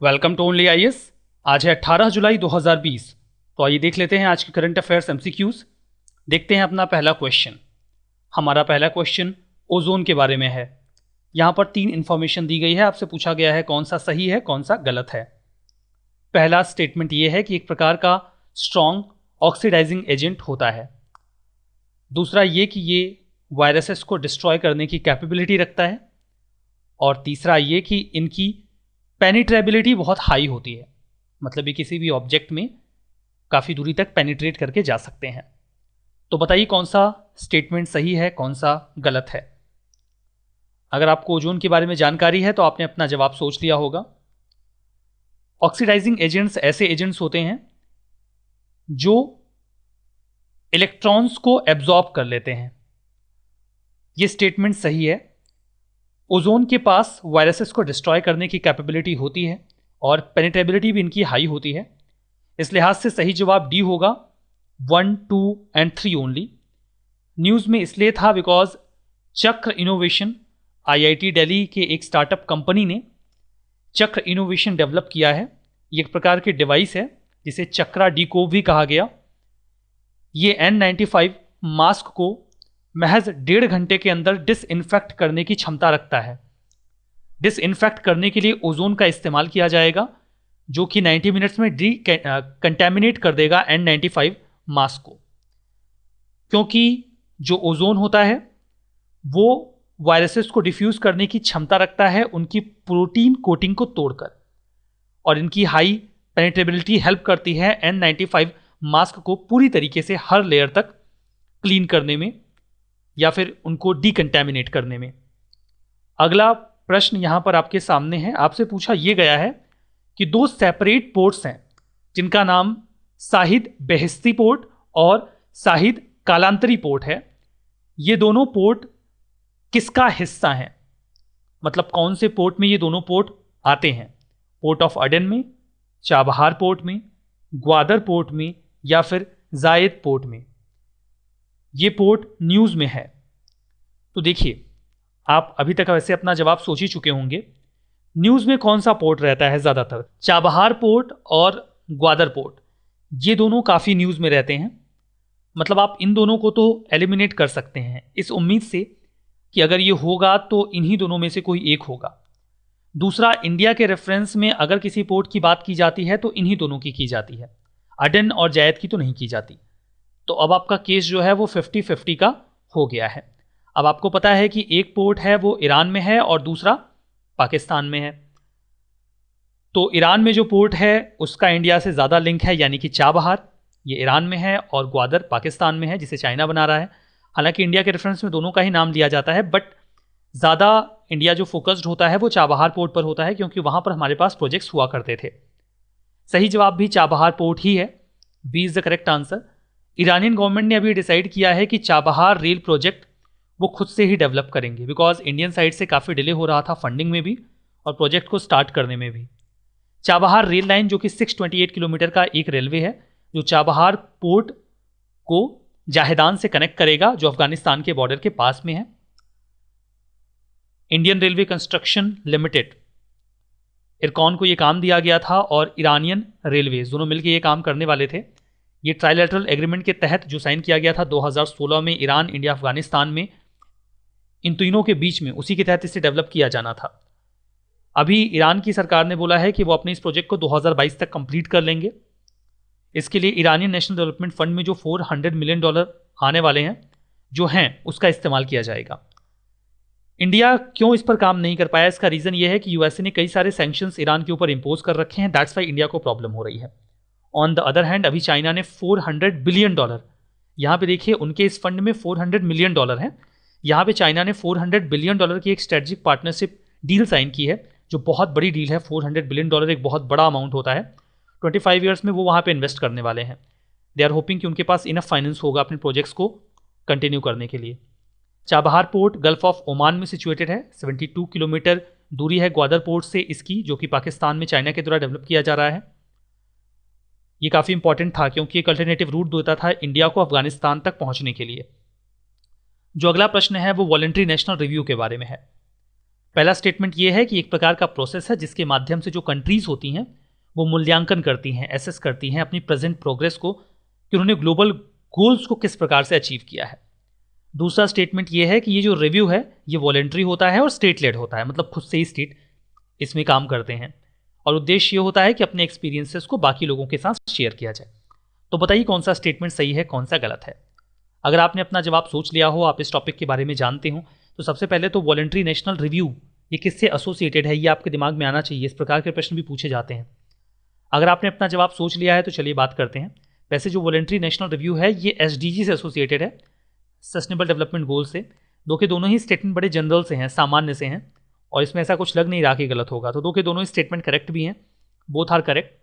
Welcome to only IAS. आज है 18 जुलाई 2020। तो आइए देख लेते हैं आज के करंट अफेयर्स एमसीक्यूज। देखते हैं अपना पहला क्वेश्चन। हमारा पहला क्वेश्चन ओजोन के बारे में है। यहाँ पर 3 इंफॉर्मेशन दी गई है, आपसे पूछा गया है कौन सा सही है कौन सा गलत है। पहला स्टेटमेंट ये है कि एक प्रकार का स्ट्रॉन्ग ऑक्सीडाइजिंग एजेंट होता है। दूसरा ये कि ये वायरसेस को डिस्ट्रॉय करने की कैपेबिलिटी रखता है। और तीसरा ये कि इनकी पेनिट्रेबिलिटी बहुत हाई होती है, मतलब ये किसी भी ऑब्जेक्ट में काफ़ी दूरी तक पेनिट्रेट करके जा सकते हैं। तो बताइए कौन सा स्टेटमेंट सही है कौन सा गलत है। अगर आपको ओजोन के बारे में जानकारी है तो आपने अपना जवाब सोच लिया होगा। ऑक्सीडाइजिंग एजेंट्स ऐसे एजेंट्स होते हैं जो इलेक्ट्रॉन्स को एब्जॉर्ब कर लेते हैं। ये स्टेटमेंट सही है। ओजोन के पास वायरसेस को डिस्ट्रॉय करने की कैपेबिलिटी होती है और पेनिट्रेबिलिटी भी इनकी हाई होती है। इस लिहाज से सही जवाब डी होगा, 1, 2 एंड 3 ओनली। न्यूज़ में इसलिए था बिकॉज चक्र इनोवेशन आईआईटी दिल्ली के एक स्टार्टअप कंपनी ने चक्र इनोवेशन डेवलप किया है। ये एक प्रकार की डिवाइस है जिसे चक्रा डीकोव भी कहा गया। ये N95 मास्क को महज 1.5 घंटे के अंदर डिसइंफेक्ट करने की क्षमता रखता है। डिसइंफेक्ट करने के लिए ओजोन का इस्तेमाल किया जाएगा जो कि 90 मिनट्स में कंटैमिनेट कर देगा N95 मास्क को। क्योंकि जो ओजोन होता है वो वायरसेस को डिफ्यूज करने की क्षमता रखता है उनकी प्रोटीन कोटिंग को तोड़कर, और इनकी हाई पेनिट्रेबिलिटी हेल्प करती है N95 मास्क को पूरी तरीके से हर लेयर तक क्लीन करने में या फिर उनको डिकंटैमिनेट करने में। अगला प्रश्न यहां पर आपके सामने है। आपसे पूछा यह गया है कि 2 सेपरेट पोर्ट्स हैं जिनका नाम शाहिद बेहिश्ती पोर्ट और शाहिद कालांतरी पोर्ट है। ये दोनों पोर्ट किसका हिस्सा हैं, मतलब कौन से पोर्ट में ये दोनों पोर्ट आते हैं? पोर्ट ऑफ अडेन में, चाबहार पोर्ट में, ग्वादर पोर्ट में या फिर जायद पोर्ट में। ये पोर्ट न्यूज़ में है। तो देखिए, आप अभी तक वैसे अपना जवाब सोच ही चुके होंगे। न्यूज़ में कौन सा पोर्ट रहता है ज़्यादातर? चाबहार पोर्ट और ग्वादर पोर्ट, ये दोनों काफ़ी न्यूज़ में रहते हैं। मतलब आप इन दोनों को तो एलिमिनेट कर सकते हैं इस उम्मीद से कि अगर ये होगा तो इन्हीं दोनों में से कोई एक होगा। दूसरा, इंडिया के रेफरेंस में अगर किसी पोर्ट की बात की जाती है तो इन्हीं दोनों की जाती है, अडेन और जायद की तो नहीं की जाती। तो अब आपका केस जो है वो 50-50 का हो गया है। अब आपको पता है कि एक पोर्ट है वो ईरान में है और दूसरा पाकिस्तान में है। तो ईरान में जो पोर्ट है उसका इंडिया से ज़्यादा लिंक है, यानी कि चाबहार ये ईरान में है और ग्वादर पाकिस्तान में है जिसे चाइना बना रहा है। हालांकि इंडिया के रेफरेंस में दोनों का ही नाम लिया जाता है, बट ज़्यादा इंडिया जो फोकस्ड होता है वो चाबहार पोर्ट पर होता है क्योंकि वहाँ पर हमारे पास प्रोजेक्ट्स हुआ करते थे। सही जवाब भी चाबहार पोर्ट ही है, B is the correct answer. Iranian government ने अभी डिसाइड किया है कि चाबहार रेल प्रोजेक्ट वो खुद से ही डेवलप करेंगे बिकॉज इंडियन साइड से काफ़ी डिले हो रहा था फंडिंग में भी और प्रोजेक्ट को स्टार्ट करने में भी। चाबहार रेल लाइन जो कि 628 किलोमीटर का एक रेलवे है जो चाबहार पोर्ट को जाहेदान से कनेक्ट करेगा जो अफगानिस्तान के बॉर्डर के पास में है। Indian railway construction limited IRCON को ये काम दिया गया था और ईरानियन रेलवेज दोनों मिलकर ये काम करने वाले थे। ये ट्राइलेटरल एग्रीमेंट के तहत जो साइन किया गया था 2016 में ईरान, इंडिया, अफगानिस्तान में, इन तीनों के बीच में, उसी के तहत इसे डेवलप किया जाना था। अभी ईरान की सरकार ने बोला है कि वो अपने इस प्रोजेक्ट को 2022 तक कंप्लीट कर लेंगे। इसके लिए ईरानियन नेशनल डेवलपमेंट फंड में जो $400 मिलियन आने वाले हैं जो हैं उसका इस्तेमाल किया जाएगा। इंडिया क्यों इस पर काम नहीं कर पाया, इसका रीज़न ये है कि यूएसए ने कई सारे सैंक्शंस ईरान के ऊपर इम्पोज कर रखे हैं। दैट्स वाई इंडिया को प्रॉब्लम हो रही है। ऑन द अदर हैंड अभी चाइना ने $400 बिलियन, यहाँ पे देखिए उनके इस फंड में $400 मिलियन है। यहाँ पे चाइना ने $400 बिलियन की एक स्ट्रेटजिक पार्टनरशिप डील साइन की है जो बहुत बड़ी डील है। $400 बिलियन एक बहुत बड़ा अमाउंट होता है। 25 ईयर्स में वो वहाँ पे इन्वेस्ट करने वाले हैं। दे आर होपिंग कि उनके पास इनफ फाइनेंस होगा अपने प्रोजेक्ट्स को कंटिन्यू करने के लिए। Chabahar port gulf of Oman में सिचुएटेड है। 72 किलोमीटर दूरी है ग्वादर पोर्ट से इसकी, जो कि पाकिस्तान में चाइना के द्वारा डेवलप किया जा रहा है। ये काफ़ी इंपॉर्टेंट था क्योंकि एक अल्टरनेटिव रूट देता था इंडिया को अफगानिस्तान तक पहुंचने के लिए। जो अगला प्रश्न है वो वॉलंटरी नेशनल रिव्यू के बारे में है। पहला स्टेटमेंट ये है कि एक प्रकार का प्रोसेस है जिसके माध्यम से जो कंट्रीज होती हैं वो मूल्यांकन करती हैं, एसेस करती हैं अपनी प्रेजेंट प्रोग्रेस को कि उन्होंने ग्लोबल गोल्स को किस प्रकार से अचीव किया है। दूसरा स्टेटमेंट ये है कि ये जो रिव्यू है ये वॉलेंट्री होता है और स्टेट लेड होता है, मतलब खुद से ही स्टेट इसमें काम करते हैं और उद्देश्य ये होता है कि अपने एक्सपीरियंसेस को बाकी लोगों के साथ शेयर किया जाए। तो बताइए कौन सा स्टेटमेंट सही है, कौन सा गलत है। अगर आपने अपना जवाब सोच लिया हो, आप इस टॉपिक के बारे में जानते हो, तो सबसे पहले तो वॉलेंट्री नेशनल रिव्यू ये किससे एसोसिएटेड है ये आपके दिमाग में आना चाहिए। इस प्रकार के प्रश्न भी पूछे जाते हैं। अगर आपने अपना जवाब सोच लिया है तो चलिए बात करते हैं। वैसे जो वॉलेंट्री नेशनल रिव्यू है ये SDG से एसोसिएटेड है, सस्टेनेबल डेवलपमेंट गोल से। दो के दोनों ही स्टेटमेंट बड़े जनरल से हैं, सामान्य से हैं और इसमें ऐसा कुछ लग नहीं रहा कि गलत होगा। तो दो के दोनों ही स्टेटमेंट करेक्ट भी हैं, बोथ आर करेक्ट।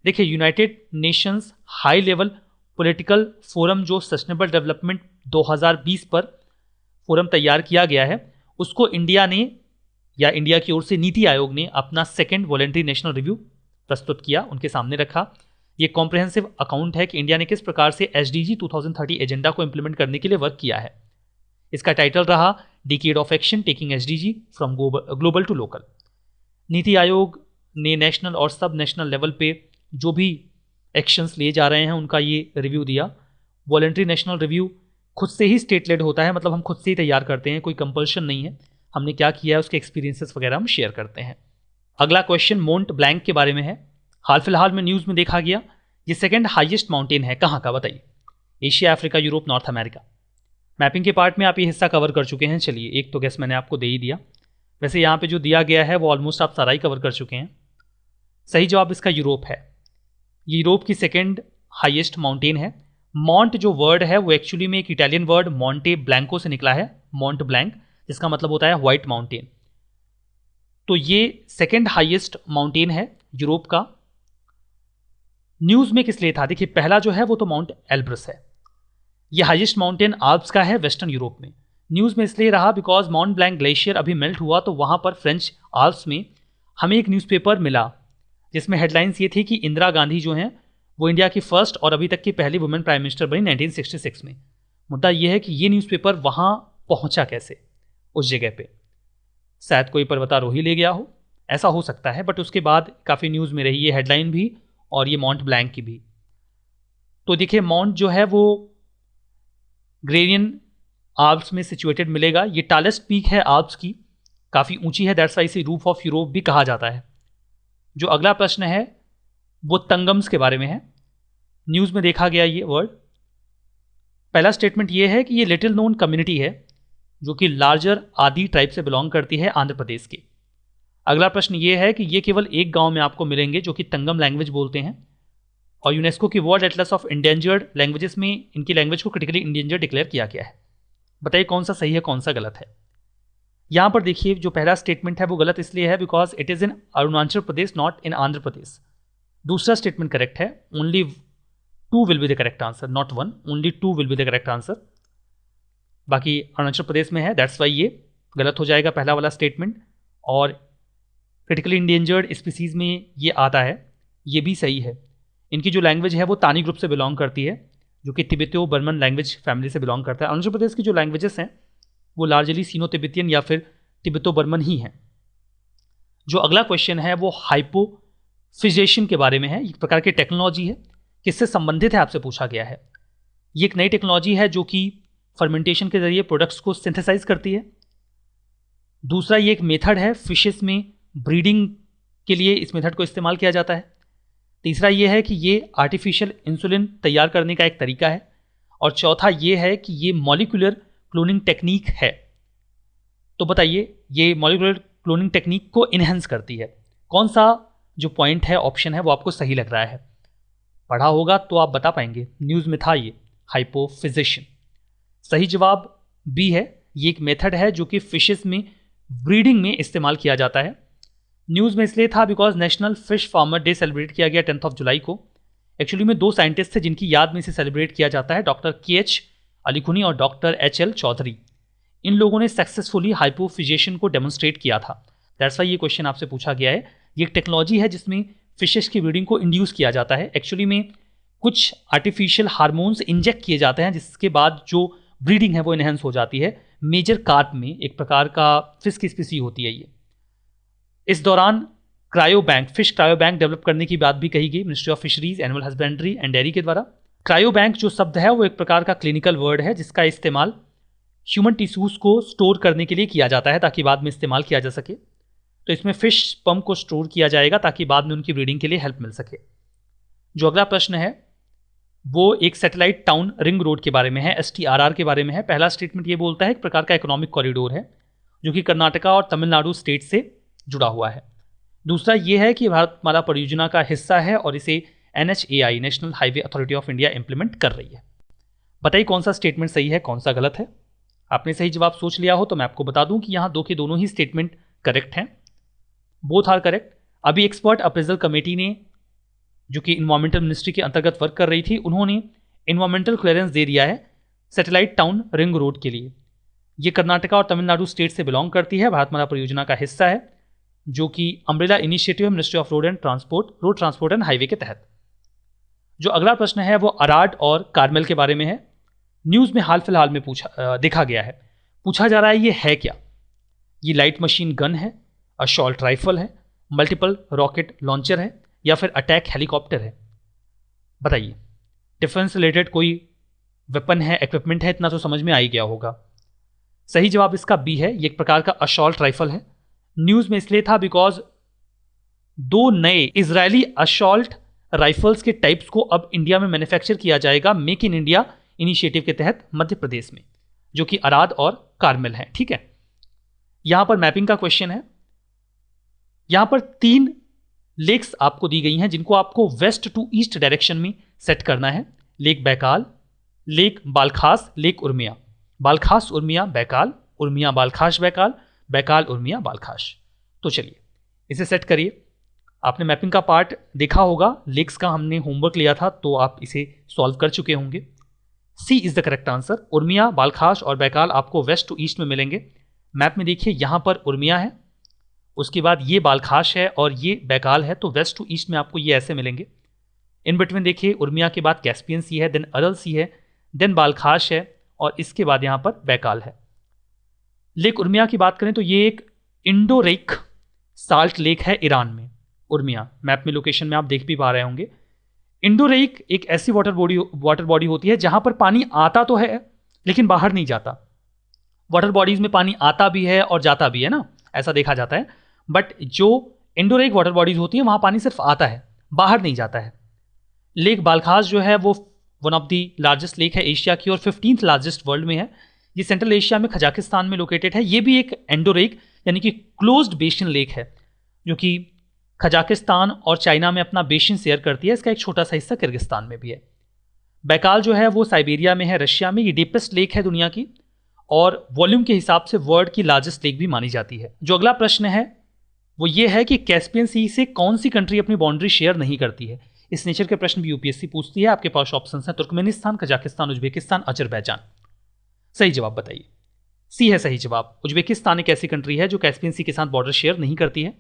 देखिए, United Nations high level political forum जो सस्टेनेबल डेवलपमेंट 2020 पर फोरम तैयार किया गया है, उसको इंडिया ने या इंडिया की ओर से नीति आयोग ने अपना सेकेंड वॉलेंट्री नेशनल रिव्यू प्रस्तुत किया, उनके सामने रखा। ये कॉम्प्रिहेंसिव अकाउंट है कि इंडिया ने किस प्रकार से SDG 2030 एजेंडा को इंप्लीमेंट करने के लिए वर्क किया है। इसका टाइटल रहा decade of action taking SDG from global to local. NITI Aayog ने नेशनल और सब नेशनल लेवल पे जो भी एक्शंस लिए जा रहे हैं उनका ये रिव्यू दिया। वॉलेंट्री नेशनल रिव्यू खुद से ही स्टेट लेड होता है, मतलब हम खुद से ही तैयार करते हैं, कोई कंपल्शन नहीं है। हमने क्या किया है उसके एक्सपीरियंसेस वगैरह हम शेयर करते हैं। अगला क्वेश्चन मोंट ब्लैंक के बारे में है। हाल फिलहाल में न्यूज़ में देखा गया ये सेकंड हाईएस्ट माउंटेन है, कहाँ का बताइए। Asia, Africa, Europe, north America. Mapping के पार्ट में आप ये हिस्सा कवर कर चुके हैं, चलिए एक तो गेस मैंने आपको दे ही दिया। वैसे यहाँ पे जो दिया गया है वो ऑलमोस्ट आप सारा ही कवर कर चुके हैं। सही जवाब इसका यूरोप है। यूरोप की सेकेंड हाईएस्ट माउंटेन है। मॉन्ट जो वर्ड है वो एक्चुअली में एक इटालियन वर्ड मॉन्टे ब्लैंको से निकला है, मॉन्ट ब्लैंक, जिसका मतलब होता है व्हाइट माउंटेन। तो ये सेकेंड हाईएस्ट माउंटेन है यूरोप का। न्यूज़ में किस लिए था, देखिए पहला जो है वो तो माउंट एल्ब्रस है। ये हाईएस्ट माउंटेन आल्प्स का है वेस्टर्न यूरोप में। न्यूज़ में इसलिए रहा बिकॉज माउंट ब्लैंक ग्लेशियर अभी मेल्ट हुआ तो वहाँ पर फ्रेंच आल्प्स में हमें एक न्यूज़पेपर मिला जिसमें हेडलाइंस ये थी कि इंदिरा गांधी जो हैं वो इंडिया की फर्स्ट और अभी तक की पहली वुमेन प्राइम मिनिस्टर बनी 1966 में। मुद्दा ये है कि ये न्यूज़पेपर वहाँ पहुँचा कैसे उस जगह पे। शायद कोई पर्वतारोही ले गया हो, ऐसा हो सकता है, बट उसके बाद काफ़ी न्यूज़ में रही ये हेडलाइन भी और ये माउंट ब्लैंक की भी। तो देखिए माउंट जो है वो ग्रेनियन आल्प्स में सिचुएटेड मिलेगा। ये टालेस्ट पीक है आल्प्स की, काफ़ी ऊंची है, दैट्स वाई इसे रूफ ऑफ यूरोप भी कहा जाता है। जो अगला प्रश्न है वो तंगम्स के बारे में है। न्यूज़ में देखा गया ये वर्ड। पहला स्टेटमेंट ये है कि ये लिटिल नोन कम्युनिटी है जो कि लार्जर आदि ट्राइब से बिलोंग करती है आंध्र प्रदेश के। अगला प्रश्न ये है कि ये केवल एक गांव में आपको मिलेंगे जो कि तंगम लैंग्वेज बोलते हैं और यूनेस्को की world Atlas of endangered languages में इनकी लैंग्वेज को क्रिटिकली इंडेंजर्ड डिक्लेयर किया गया है। बताइए कौन सा सही है कौन सा गलत है। यहाँ पर देखिए जो पहला स्टेटमेंट है वो गलत इसलिए है because it is in Arunachal Pradesh not in Andhra Pradesh. दूसरा स्टेटमेंट करेक्ट है, only 2 will be the correct answer, not 1, only 2 will be the correct answer. बाकी अरुणाचल प्रदेश में है, दैट्स वाई ये गलत हो जाएगा पहला वाला स्टेटमेंट। और क्रिटिकली इंडेंजर्ड स्पीसीज में ये आता है, ये भी सही है। इनकी जो लैंग्वेज है वो तानी ग्रुप से बिलोंग करती है जो कि तिब्बतियो बर्मन लैंग्वेज फैमिली से बिलोंग करता है। अरुणाचल प्रदेश की जो लैंग्वेजेस हैं वो लार्जली सीनो तिब्बतियन या फिर तिब्बतो बर्मन ही हैं। जो अगला क्वेश्चन है वो हाइपोफिजेशन के बारे में है। एक प्रकार की टेक्नोलॉजी है, किससे संबंधित है आपसे पूछा गया है। ये एक नई टेक्नोलॉजी है जो कि फर्मेंटेशन के जरिए प्रोडक्ट्स को सिंथेसाइज करती है। दूसरा ये एक मेथड है, फिशेस में ब्रीडिंग के लिए इस मेथड को इस्तेमाल किया जाता है। तीसरा ये है कि ये आर्टिफिशियल इंसुलिन तैयार करने का एक तरीका है। और चौथा ये है कि ये मॉलिक्यूलर क्लोनिंग टेक्निक है। तो बताइए ये मॉलिक्यूलर क्लोनिंग टेक्निक को इनहेंस करती है। कौन सा जो पॉइंट है ऑप्शन है वो आपको सही लग रहा है। पढ़ा होगा तो आप बता पाएंगे, न्यूज़ में था ये हाइपोफिजेशन। सही जवाब बी है, ये एक मेथड है जो कि फिशेस में ब्रीडिंग में इस्तेमाल किया जाता है। न्यूज़ में इसलिए था because national fish farmer day celebrate किया गया 10 जुलाई को। एक्चुअली में 2 साइंटिस्ट थे जिनकी याद में इसे सेलिब्रेट किया जाता है, डॉक्टर KH अलीखुनी और डॉक्टर HL चौधरी। इन लोगों ने सक्सेसफुली हाइपोफिजेशन को डेमोन्स्ट्रेट किया था। दैट्स वाई ये क्वेश्चन आपसे पूछा गया है। ये एक टेक्नोलॉजी है जिसमें फिशेस की ब्रीडिंग को इंड्यूस किया जाता है। एक्चुअली में कुछ आर्टिफिशियल हार्मोन्स इंजेक्ट किए जाते हैं जिसके बाद जो ब्रीडिंग है वो इनहेंस हो जाती है। मेजर कार्प में एक प्रकार का फिश की स्पीसी होती है ये। इस दौरान cryo bank, fish cryo bank develop करने की बात भी कही गई ministry of fisheries, animal husbandry and dairy के द्वारा। क्रायो बैंक जो शब्द है वो एक प्रकार का क्लिनिकल वर्ड है जिसका इस्तेमाल ह्यूमन टिश्यूज को स्टोर करने के लिए किया जाता है ताकि बाद में इस्तेमाल किया जा सके। तो इसमें फिश स्पर्म को स्टोर किया जाएगा ताकि बाद में उनकी ब्रीडिंग के लिए हेल्प मिल सके। जो अगला प्रश्न है वो एक सैटेलाइट टाउन रिंग रोड के बारे में है, STRR के बारे में है। पहला स्टेटमेंट ये बोलता है एक प्रकार का इकोनॉमिक कॉरिडोर है जो कि कर्नाटका और तमिलनाडु स्टेट से जुड़ा हुआ है। दूसरा ये है कि भारतमाला परियोजना का हिस्सा है और इसे NHAI, national highway authority of India, implement कर रही है। बताइए कौन सा स्टेटमेंट सही है, कौन सा गलत है। आपने सही जवाब सोच लिया हो तो मैं आपको बता दूं कि यहाँ दो के दोनों ही स्टेटमेंट करेक्ट हैं, बोथ आर करेक्ट। अभी एक्सपर्ट अप्रेजल कमेटी ने, जो कि इन्वायरमेंटल मिनिस्ट्री के अंतर्गत वर्क कर रही थी, उन्होंने इन्वायरमेंटल क्लियरेंस दे दिया है सैटेलाइट टाउन रिंग रोड के लिए। ये कर्नाटका और तमिलनाडु स्टेट से बिलोंग करती है, भारतमाला परियोजना का हिस्सा है जो कि अम्ब्रेला इनिशिएटिव है ministry of road transport and highway के तहत। जो अगला प्रश्न है वो अराड और कार्मेल के बारे में है। न्यूज़ में हाल फिलहाल में देखा गया है, पूछा जा रहा है ये है क्या। ये लाइट मशीन गन है, असॉल्ट राइफल है, मल्टीपल रॉकेट लॉन्चर है या फिर अटैक हेलीकॉप्टर है। बताइए, डिफेंस रिलेटेड कोई वेपन है, इक्विपमेंट है, इतना तो समझ में आ ही गया होगा। सही जवाब इसका बी है, ये एक प्रकार का असॉल्ट राइफल है। न्यूज़ में इसलिए था बिकॉज दो नए इजरायली असॉल्ट राइफल्स के टाइप्स को अब इंडिया में मैन्युफैक्चर किया जाएगा मेक इन इंडिया इनिशिएटिव के तहत मध्य प्रदेश में, जो कि अराद और कार्मेल है। ठीक है, यहां पर मैपिंग का क्वेश्चन है। यहां पर 3 लेक्स आपको दी गई हैं जिनको आपको वेस्ट टू ईस्ट डायरेक्शन में सेट करना है। Lake Baikal, lake Balkhash, lake Urmia. Balkhash Urmia Baikal, Urmia Balkhash Baikal, Baikal Urmia Balkhash. तो चलिए इसे सेट करिए। आपने मैपिंग का पार्ट देखा होगा, लेक्स का हमने होमवर्क लिया था तो आप इसे सॉल्व कर चुके होंगे। C is the correct answer. Urmia, Balkhash और बैकाल आपको वेस्ट टू ईस्ट में मिलेंगे। मैप में देखिए, यहां पर उर्मिया है, उसके बाद ये बालखास है और ये बैकाल है, तो वेस्ट टू ईस्ट में आपको ये ऐसे मिलेंगे। इन बिटवीन देखिए, उर्मिया के बाद कैस्पियन सी है, देन अरल सी है, देन बालखास है और इसके बाद यहां पर बैकाल है। लेक उर्मिया की बात करें तो ये एक इंडोरेक साल्ट लेक है ईरान में। उर्मिया मैप में लोकेशन में आप देख भी पा रहे होंगे। इंडोरेक एक ऐसी वाटर बॉडी होती है जहां पर पानी आता तो है लेकिन बाहर नहीं जाता। वाटर बॉडीज में पानी आता भी है और जाता भी है ना, ऐसा देखा जाता है। बट जो इंडोरेक वाटर बॉडीज होती है वहां पानी सिर्फ आता है, बाहर नहीं जाता है। लेक बालखास जो है वो one of the largest lake है एशिया की और 15th लार्जेस्ट वर्ल्ड में है। ये सेंट्रल एशिया में कजाकिस्तान में लोकेटेड है। ये भी एक एंडोरेक यानी कि क्लोज्ड बेसिन लेक है जो कि कजाकिस्तान और चाइना में अपना बेसिन शेयर करती है। इसका एक छोटा सा हिस्सा किर्गिस्तान में भी है। बैकाल जो है वो साइबेरिया में है, रशिया में। ये डीपेस्ट लेक है दुनिया की और वॉल्यूम के हिसाब से वर्ल्ड की लार्जेस्ट लेक भी मानी जाती है। जो अगला प्रश्न है वो ये है कि कैस्पियन सी से कौन सी कंट्री अपनी बाउंड्री शेयर नहीं करती है। इस नेचर के प्रश्न भी यूपीएससी पूछती है। आपके पास ऑप्शन है तुर्कमेनिस्तान, कजाकिस्तान, उज्बेकिस्तान, अजरबैजान। सही जवाब बताइए। सी है सही जवाब। उज्बेकिस्तान एक ऐसी कंट्री है जो कैस्पियन सी के साथ बॉर्डर शेयर नहीं करती है।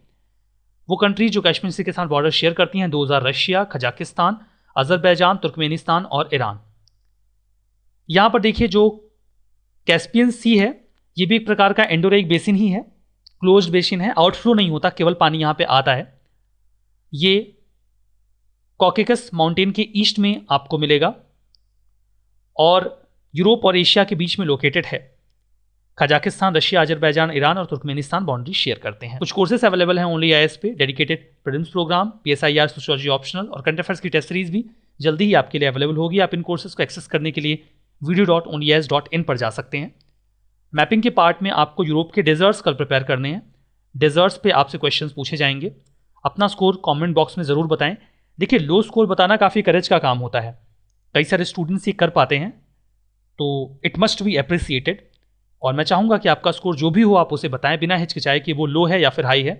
वो कंट्री जो कैस्पियन सी के साथ बॉर्डर शेयर करती हैं 2000 रशिया, कजाकिस्तान, अजरबैजान, तुर्कमेनिस्तान और ईरान। यहां पर देखिए जो कैस्पियन सी है ये भी एक प्रकार का एंडोरेक बेसिन ही है, क्लोज्ड बेसिन है, आउटफ्लो नहीं होता, केवल पानी यहां पे आता है। ये कॉकेकस माउंटेन के ईस्ट में आपको मिलेगा और यूरोप और एशिया के बीच में लोकेटेड है। कजाकिस्तान, रशिया, अजरबैजान, ईरान और तुर्कमेनिस्तान बाउंड्री शेयर करते हैं। कुछ कोर्सेस अवेलेबल हैं ओनली आईएएस पे, dedicated prelims programme, PSIR sociology optional और करंट अफेयर्स की टेस्ट सीरीज भी जल्दी ही आपके लिए अवेलेबल होगी। आप इन कोर्सेज को एक्सेस करने के लिए video.onlyis.in पर जा सकते हैं। मैपिंग के पार्ट में आपको यूरोप के डेजर्ट्स कल प्रिपेयर करने हैं। डेजर्ट्स पे आपसे क्वेश्चंस पूछे जाएंगे। अपना स्कोर कमेंट बॉक्स में ज़रूर बताएं। देखिए, लो स्कोर बताना काफ़ी करेज का काम होता है, कई सारे स्टूडेंट्स ये कर पाते हैं, तो इट मस्ट बी अप्रिसिएटेड। और मैं चाहूँगा कि आपका स्कोर जो भी हो आप उसे बताएं बिना हिचकिचाए कि वो लो है या फिर हाई है।